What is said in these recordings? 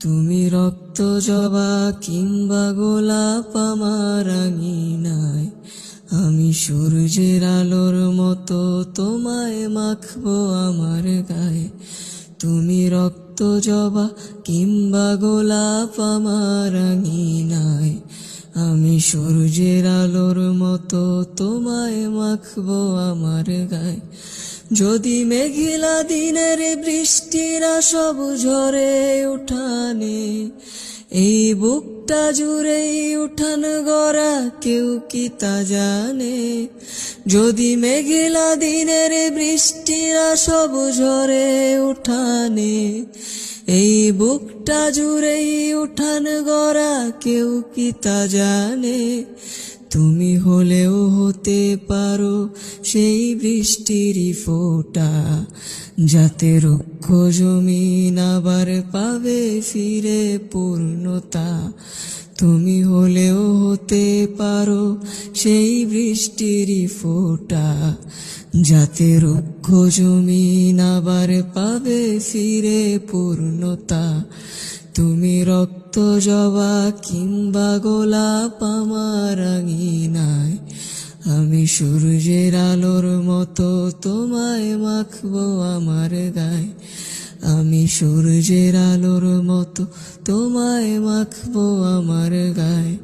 তুমি রক্ত জবা কিংবা গোলাপ আমার আঙিনায়, আমি সূর্যের আলোর মতো তোমায় মাখবো আমার গায়ে। তুমি রক্ত জবা কিংবা গোলাপ আমার আঙিনায়, আমি সূর্যের আলোর মতো তোমায় মাখবো আমার গায়ে। যদি মেঘলা দিনের বৃষ্টিরা সব ঝরে উঠানে, এই বুকটা জুড়েই উঠান গড়া কেউ কি তা জানে। যদি মেঘলা দিনের বৃষ্টিরা সব ঝরে উঠানে, এই বুকটা জুড়েই উঠান গড়া কেউ কি তা জানে। তুমি হলেও হতে পারো সেই বৃষ্টিরই ফোঁটা, যাতে রুক্ষ জমিন আবার পাবে ফিরে পূর্ণতা। তুমি হলেও হতে পারো সেই বৃষ্টিরই ফোঁটা, যাতে রুক্ষ জমিন আবার পাবে ফিরে পূর্ণতা। তুমি রক্ত জবা কিংবা গোলাপ আমার আঙিনায়, আমি সূর্যের আলোর মতো তোমায় মাখবো আমার গায়ে। আমি সূর্যের আলোর মতো তোমায় মাখবো আমার গায়ে।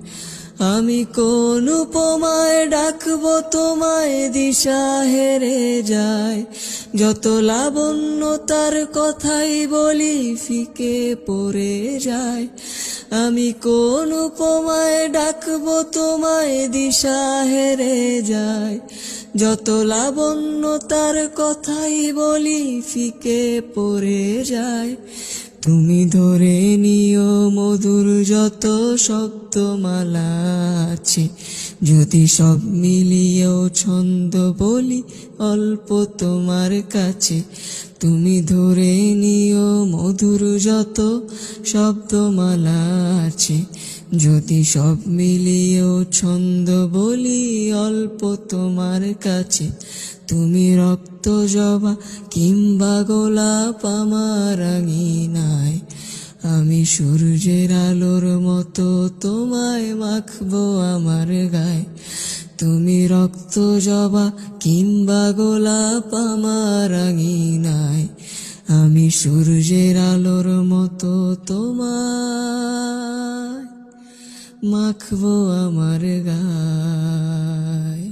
আমি কোন উপমায় ডাকবো তোমায় দিশা হেরে যায়, যত লাবণ্য তার কথাই বলি ফিকে পড়ে যায়। আমি কোন উপমায় ডাকবো তোমায় দিশা হেরে যায়, যত লাবণ্য তার কথাই বলি ফিকে পড়ে যায়। তুমি ধরে নিও মধুর যত শব্দমালা আছে, যদি সব মিলিয়েও ছন্দ বলি অল্প তোমার কাছে। তুমি ধরে নিও মধুর যত শব্দমালা আছে, যদি সব মিলিয়েও ছন্দ বলি অল্প তোমার কাছে। তুমি রক্ত জবা কিংবা গোলাপ আমার আঙিনায়, আমি সূর্যের আলোর মতো তোমায় মাখবো আমার গায়ে। তুমি রক্ত জবা কিংবা গোলাপ আমার আঙিনায়, আমি সূর্যের আলোর মতো তোমায় মাখবো আমার গায়ে।